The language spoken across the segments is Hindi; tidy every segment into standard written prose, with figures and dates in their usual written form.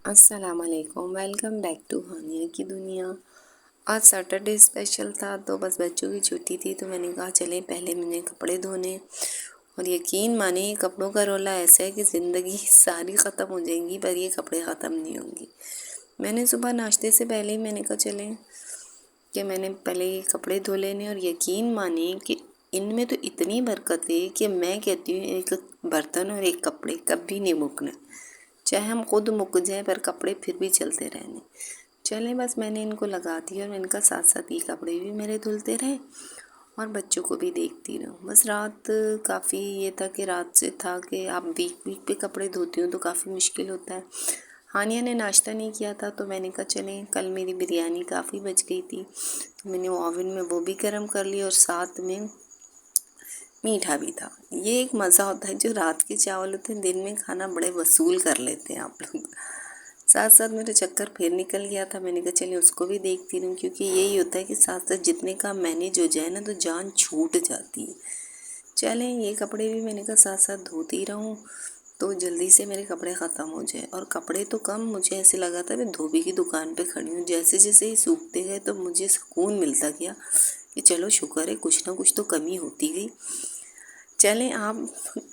अस्सलामुअलैकुम, वेलकम बैक टू हानिया की दुनिया। आज सैटरडे स्पेशल था तो बस बच्चों की छुट्टी थी तो मैंने कहा चलें पहले मैंने कपड़े धोने। और यकीन माने कपड़ों का रोला ऐसा है कि ज़िंदगी सारी ख़त्म हो जाएंगी पर ये कपड़े ख़त्म नहीं होंगी। मैंने सुबह नाश्ते से पहले ही मैंने कहा चलें कि मैंने पहले ये कपड़े धो लेने। और यकीन माने कि इनमें तो इतनी बरकत है कि मैं कहती हूँ एक बर्तन और एक कपड़े कभी नहीं मुकने, चाहे हम खुद मुक जाए पर कपड़े फिर भी चलते रहने। चलें बस मैंने इनको लगा दिया और मैंने कहा साथ साथ ये कपड़े भी मेरे धुलते रहे और बच्चों को भी देखती रहूँ। बस रात काफ़ी ये था कि रात से था कि आप वीक वीक पे कपड़े धोती हूँ तो काफ़ी मुश्किल होता है। हानिया ने नाश्ता नहीं किया था तो मैंने कहा चलें, कल मेरी बिरयानी काफ़ी बच गई थी तो मैंने ओवन में वो भी गर्म कर ली और साथ में मीठा भी था। ये एक मज़ा होता है जो रात के चावल होते हैं दिन में खाना बड़े वसूल कर लेते हैं आप लोग। साथ साथ मेरा चक्कर फिर निकल गया था, मैंने कहा चलिए उसको भी देखती रहूँ क्योंकि यही होता है कि साथ साथ जितने काम मैनेज हो जाए ना तो जान छूट जाती है। चलें ये कपड़े भी मैंने कहा साथ साथ धोती रहूँ तो जल्दी से मेरे कपड़े ख़त्म हो जाए। और कपड़े तो कम, मुझे ऐसे लगा था मैं धोबी की दुकान पे खड़ी हूँ। जैसे जैसे ही सूखते गए तो मुझे सुकून मिलता गया कि चलो शुक्र है कुछ ना कुछ तो कमी होती गई। चलें आप,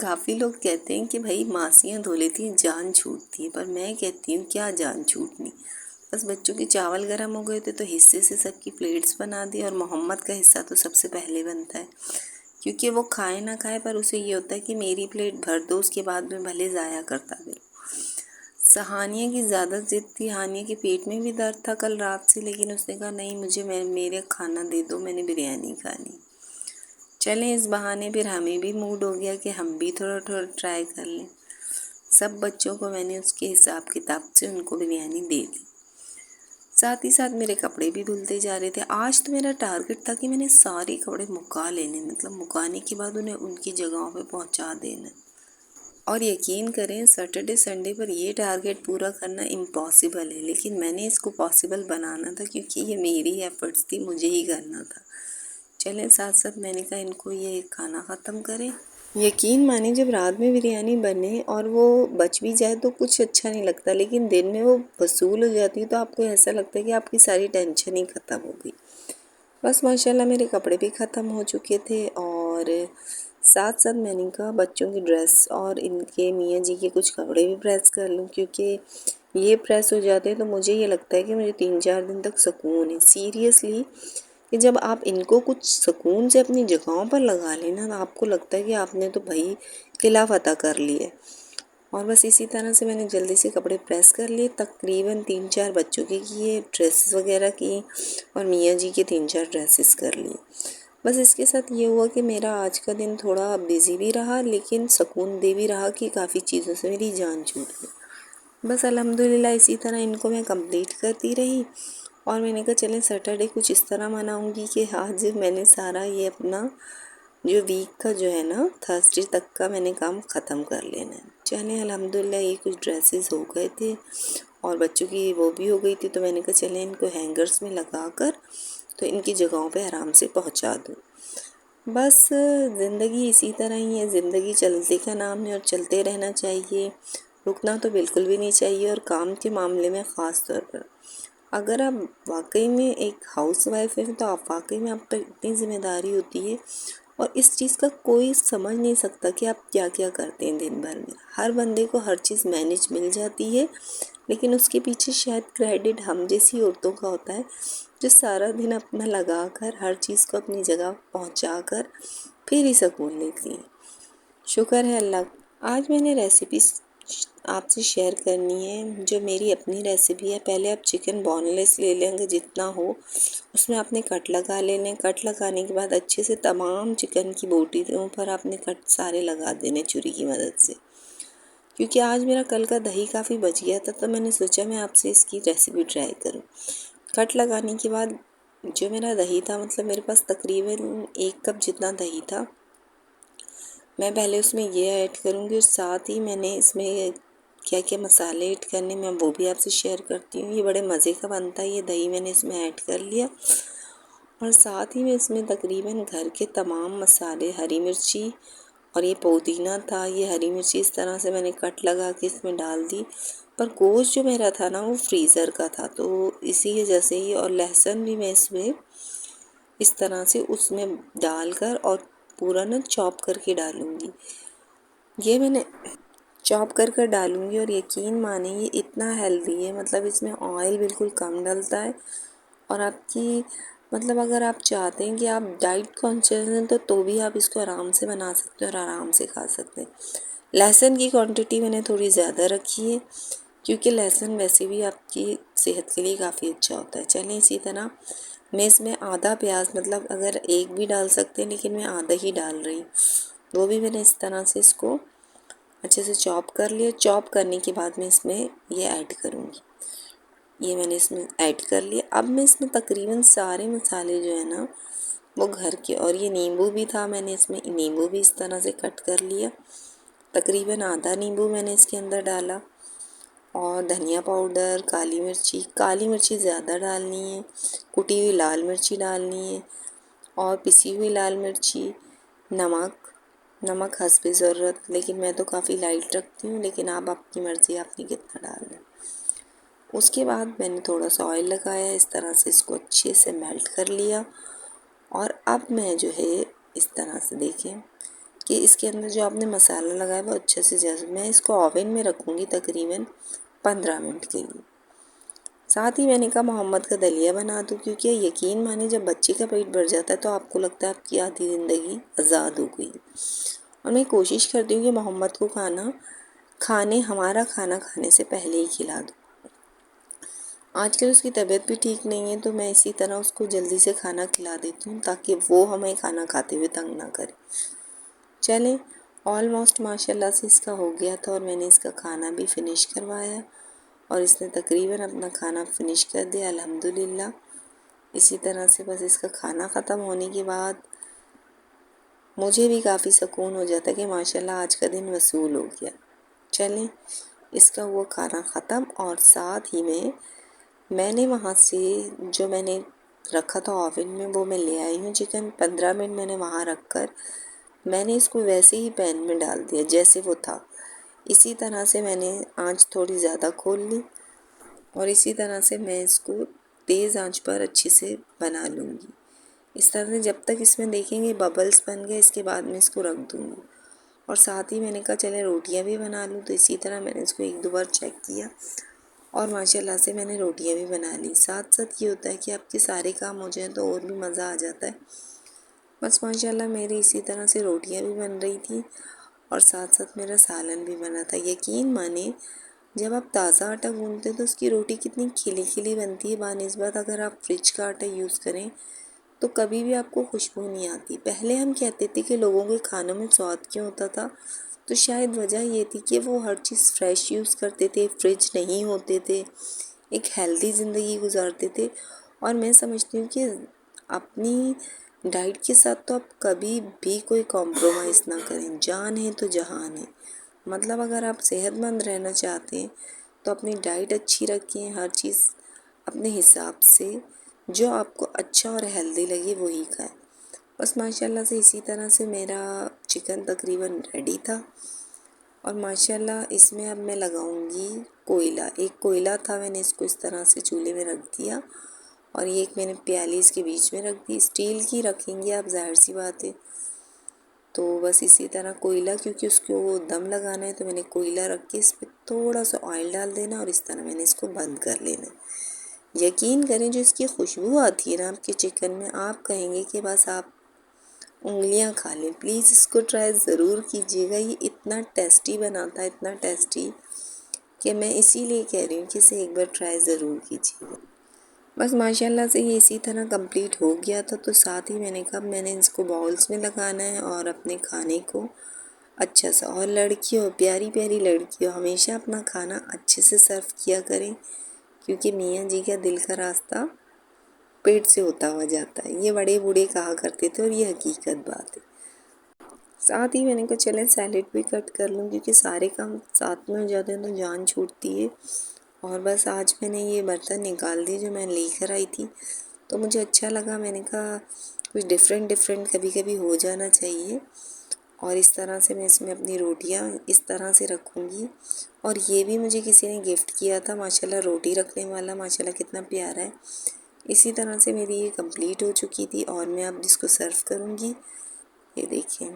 काफ़ी लोग कहते हैं कि भाई मासियाँ धो लेती हैं जान छूटती है, पर मैं कहती हूँ क्या जान छूटनी। बस बच्चों के चावल गर्म हो गए थे तो हिस्से से सबकी प्लेट्स बना दी और मोहम्मद का हिस्सा तो सबसे पहले बनता है क्योंकि वो खाए ना खाए पर उसे ये होता है कि मेरी प्लेट भर दो, उसके बाद में भले ज़ाया करता फिर। हानिया की ज़्यादा ज़िद थी, हानिया के पेट में भी दर्द था कल रात से, लेकिन उसने कहा नहीं मुझे मेरे खाना दे दो, मैंने बिरयानी खानी। चलें इस बहाने फिर हमें भी मूड हो गया कि हम भी थोड़ा थोड़ा ट्राई कर लें। सब बच्चों को मैंने उसके हिसाब किताब से उनको बिरयानी दे दी। साथ ही साथ मेरे कपड़े भी धुलते जा रहे थे। आज तो मेरा टारगेट था कि मैंने सारे कपड़े मुका लेने, मतलब मुकाने के बाद उन्हें उनकी जगहों पे पहुंचा देना। और यकीन करें सैटरडे संडे पर ये टारगेट पूरा करना इम्पॉसिबल है, लेकिन मैंने इसको पॉसिबल बनाना था क्योंकि ये मेरी एफर्ट्स थी, मुझे ही करना था। चलें साथ साथ मैंने कहा इनको ये खाना ख़त्म करें। यकीन माने जब रात में बिरयानी बने और वो बच भी जाए तो कुछ अच्छा नहीं लगता, लेकिन दिन में वो वसूल हो जाती है तो आपको ऐसा लगता है कि आपकी सारी टेंशन ही ख़त्म हो गई। बस माशाल्लाह मेरे कपड़े भी ख़त्म हो चुके थे और साथ साथ मैंने कहा बच्चों की ड्रेस और इनके मियाँ जी के कुछ कपड़े भी प्रेस कर लूँ क्योंकि ये प्रेस हो जाते हैं तो मुझे ये लगता है कि मुझे 3-4 दिन तक सुकून है। सीरियसली कि जब आप इनको कुछ सुकून से अपनी जगहों पर लगा लेना तो आपको लगता है कि आपने तो भाई किला फतह कर लिया। और बस इसी तरह से मैंने जल्दी से कपड़े प्रेस कर लिए, तकरीबन 3-4 बच्चों के किए, ड्रेसेस वगैरह की और मियाँ जी के 3-4 ड्रेसेस कर लिए। बस इसके साथ ये हुआ कि मेरा आज का दिन थोड़ा बिज़ी भी रहा लेकिन सुकून दे भी रहा कि काफ़ी चीज़ों से मेरी जान छूट गई। बस अल्हम्दुलिल्लाह इसी तरह इनको मैं कंप्लीट करती रही और मैंने कहा चलें सैटरडे कुछ इस तरह मनाऊंगी कि आज मैंने सारा ये अपना जो वीक का जो है ना थर्सडे तक का मैंने काम ख़त्म कर लेना है। चलें अल्हम्दुलिल्लाह ये कुछ ड्रेसेस हो गए थे और बच्चों की वो भी हो गई थी तो मैंने कहा चलें इनको हैंगर्स में लगा कर तो इनकी जगहों पे आराम से पहुंचा दूँ। बस ज़िंदगी इसी तरह ही है, ज़िंदगी चलते का नाम है और चलते रहना चाहिए, रुकना तो बिल्कुल भी नहीं चाहिए। और काम के मामले में ख़ास तौर पर अगर आप वाकई में एक हाउसवाइफ हैं तो आप वाकई में आप पर इतनी ज़िम्मेदारी होती है और इस चीज़ का कोई समझ नहीं सकता कि आप क्या क्या करते हैं दिन भर में। हर बंदे को हर चीज़ मैनेज मिल जाती है लेकिन उसके पीछे शायद क्रेडिट हम जैसी औरतों का होता है जो सारा दिन अपना लगा कर हर चीज़ को अपनी जगह पहुंचा कर फिर ही सुकून लेती हैं। शुक्र है अल्लाह। आज मैंने रेसिपी आपसे शेयर करनी है जो मेरी अपनी रेसिपी है। पहले आप चिकन बोनलेस ले लेंगे जितना हो, उसमें आपने कट लगा लेने। कट लगाने के बाद अच्छे से तमाम चिकन की बोटियों पर आपने कट सारे लगा देने छुरी की मदद से। क्योंकि आज मेरा कल का दही काफ़ी बच गया था तो मैंने सोचा मैं आपसे इसकी रेसिपी ट्राई करूँ। कट लगाने के बाद जो मेरा दही था, मतलब मेरे पास तकरीबन 1 कप जितना दही था, मैं पहले उसमें ये ऐड करूँगी और साथ ही मैंने इसमें क्या क्या मसाले ऐड करने मैं वो भी आपसे शेयर करती हूँ। ये बड़े मज़े का बनता है। ये दही मैंने इसमें ऐड कर लिया और साथ ही मैं इसमें तकरीबन घर के तमाम मसाले, हरी मिर्ची और ये पुदीना था, ये हरी मिर्ची इस तरह से मैंने कट लगा के इसमें डाल दी पर गोश्त जो मेरा था ना वो फ्रीज़र का था, तो इसी वजह से ही। और लहसुन भी मैं इसमें इस तरह से उसमें डालकर और पूरा ना चॉप करके डालूँगी। ये मैंने चॉप कर डालूँगी और यकीन माने ये इतना हेल्दी है, मतलब इसमें ऑयल बिल्कुल कम डलता है। और आपकी मतलब अगर आप चाहते हैं कि आप डाइट कॉन्शियस हैं तो भी आप इसको आराम से बना सकते हैं और आराम से खा सकते हैं। लहसुन की क्वांटिटी मैंने थोड़ी ज़्यादा रखी है, क्योंकि लहसुन वैसे भी आपकी सेहत के लिए काफ़ी अच्छा होता है। चलें, इसी तरह मैं इसमें आधा प्याज, मतलब अगर एक भी डाल सकते हैं लेकिन मैं आधा ही डाल रही हूँ, वो भी मैंने इस तरह से इसको अच्छे से चॉप कर लिया। चॉप करने के बाद मैं इसमें ये ऐड करूँगी। ये मैंने इसमें ऐड कर लिया। अब मैं इसमें तकरीबन सारे मसाले जो है ना वो घर के, और ये नींबू भी था, मैंने इसमें नींबू भी इस तरह से कट कर लिया। तकरीबन आधा नींबू मैंने इसके अंदर डाला। और धनिया पाउडर, काली मिर्ची ज़्यादा डालनी है, कुटी हुई लाल मिर्ची डालनी है और पिसी हुई लाल मिर्ची, नमक हस्बे ज़रूरत, लेकिन मैं तो काफ़ी लाइट रखती हूँ, लेकिन आप आपकी मर्ज़ी आपने कितना डालना है। उसके बाद मैंने थोड़ा सा ऑयल लगाया, इस तरह से इसको अच्छे से मेल्ट कर लिया। और अब मैं जो है इस तरह से देखें कि इसके अंदर जो आपने मसाला लगाया वो अच्छे से, जैसे मैं इसको ओवन में रखूँगी तकरीबन 15 मिनट के लिए। साथ ही मैंने कहा मोहम्मद का दलिया बना दूँ, क्योंकि यकीन माने जब बच्चे का पेट भर जाता है तो आपको लगता है आपकी आधी ज़िंदगी आज़ाद हो गई। और मैं कोशिश करती हूँ कि मोहम्मद को हमारा खाना खाने से पहले ही खिला दूँ। आजकल उसकी तबीयत भी ठीक नहीं है, तो मैं इसी तरह उसको जल्दी से खाना खिला देती हूँ ताकि वो हमें खाना खाते हुए तंग ना करे। चलें, ऑलमोस्ट माशाल्लाह से इसका हो गया था और मैंने इसका खाना भी फिनिश करवाया और इसने तकरीबन अपना खाना फिनिश कर दिया अल्हम्दुलिल्लाह। इसी तरह से बस इसका खाना ख़त्म होने के बाद मुझे भी काफ़ी सुकून हो जाता है कि माशाल्लाह आज का दिन वसूल हो गया। चलें, इसका वो खाना ख़त्म और साथ ही में मैंने वहाँ से जो मैंने रखा था ओवन में वो मैं ले आई हूँ चिकन। 15 मिनट मैंने वहाँ रख कर मैंने इसको वैसे ही पैन में डाल दिया जैसे वो था। इसी तरह से मैंने आंच थोड़ी ज़्यादा खोल ली और इसी तरह से मैं इसको तेज़ आंच पर अच्छे से बना लूँगी। इस तरह से जब तक इसमें देखेंगे बबल्स बन गए, इसके बाद मैं इसको रख दूँगी। और साथ ही मैंने कहा चले रोटियां भी बना लूँ, तो इसी तरह मैंने इसको एक दो बार चेक किया और माशाल्लाह से मैंने रोटियां भी बना ली। साथ साथ ये होता है कि आपके सारे काम हो जाए तो और भी मज़ा आ जाता है। बस माशाल्लाह मेरी इसी तरह से रोटियां भी बन रही थी और साथ साथ मेरा सालन भी बना था। यकीन माने जब आप ताज़ा आटा गूँथते हैं तो उसकी रोटी कितनी खिली खिली बनती है, बानिस्बत अगर आप फ्रिज का आटा यूज़ करें तो कभी भी आपको खुशबू नहीं आती। पहले हम कहते थे कि लोगों के खानों में स्वाद क्यों होता था, तो शायद वजह ये थी कि वो हर चीज़ फ्रेश यूज़ करते थे, फ्रिज नहीं होते थे, एक हेल्दी ज़िंदगी गुजारते थे। और मैं समझती हूँ कि अपनी डाइट के साथ तो आप कभी भी कोई कॉम्प्रोमाइज़ ना करें। जान है तो जहान है, मतलब अगर आप सेहतमंद रहना चाहते हैं तो अपनी डाइट अच्छी रखें, हर चीज़ अपने हिसाब से जो आपको अच्छा और हेल्दी लगे वही खाएं। बस माशाल्लाह से इसी तरह से मेरा चिकन तकरीबन रेडी था और माशाल्लाह इसमें अब मैं लगाऊंगी कोयला। एक कोयला था, मैंने इसको इस तरह से चूल्हे में रख दिया और ये एक मैंने प्याली इसके बीच में रख दी। स्टील की रखेंगे आप, जाहिर सी बात है। तो बस इसी तरह कोयला, क्योंकि उसको दम लगाना है, तो मैंने कोयला रख के इस पर थोड़ा सा ऑयल डाल देना और इस तरह मैंने इसको बंद कर लेना। यकीन करें जो इसकी खुशबू आती है ना आपके चिकन में, आप कहेंगे कि बस आप उंगलियां खा लें। प्लीज़ इसको ट्राई ज़रूर कीजिएगा, ये इतना टेस्टी बनाता है, इतना टेस्टी कि मैं इसीलिए कह रही हूँ कि इसे एक बार ट्राई ज़रूर कीजिएगा। बस माशाल्लाह से ये इसी तरह कंप्लीट हो गया था। तो साथ ही मैंने कहा मैंने इसको बाउल्स में लगाना है और अपने खाने को अच्छा सा, और लड़कियों, प्यारी प्यारी लड़कियों, हमेशा अपना खाना अच्छे से सर्व किया करें, क्योंकि मियाँ जी का दिल का रास्ता पेट से होता हुआ जाता है, ये बड़े बूढ़े कहा करते थे और ये हकीकत बात है। साथ ही मैंने कहा चलें सैलेड भी कट कर लूँ, क्योंकि सारे काम साथ में हो जाते हैं तो जान छूटती है। और बस आज मैंने ये बर्तन निकाल दिए जो मैं लेकर आई थी, तो मुझे अच्छा लगा। मैंने कहा कुछ डिफरेंट डिफरेंट कभी कभी हो जाना चाहिए। और इस तरह से मैं इसमें अपनी रोटियां इस तरह से रखूँगी। और ये भी मुझे किसी ने गिफ्ट किया था माशाल्लाह, रोटी रखने वाला, माशाल्लाह कितना प्यारा है। इसी तरह से मेरी ये कंप्लीट हो चुकी थी और मैं अब इसको सर्व करूँगी। ये देखिए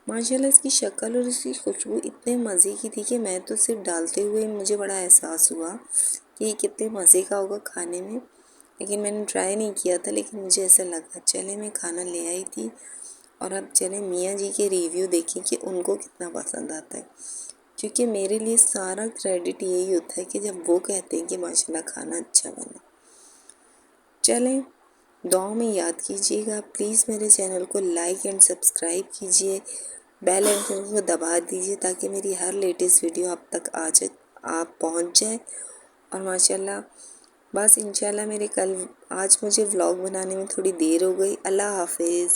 माशाल्लाह इसकी शक्ल और इसकी खुशबू इतने मज़े की थी कि मैं तो सिर्फ डालते हुए मुझे बड़ा एहसास हुआ कि ये कितने मज़े का होगा खाने में। लेकिन मैंने ट्राई नहीं किया था, लेकिन मुझे ऐसा लगा। चले मैं खाना ले आई थी और अब चले मियाँ जी के रिव्यू देखें कि उनको कितना पसंद आता है, क्योंकि मेरे लिए सारा क्रेडिट यही होता है कि जब वो कहते हैं कि माशाल्लाह खाना अच्छा बना। चलें दुआ में याद कीजिएगा, प्लीज़ मेरे चैनल को लाइक एंड सब्सक्राइब कीजिए, बेल आइकन को दबा दीजिए ताकि मेरी हर लेटेस्ट वीडियो आप पहुंच जाए। और माशाल्लाह बस इंशाल्लाह मेरे आज मुझे व्लॉग बनाने में थोड़ी देर हो गई। अल्लाह हाफिज़।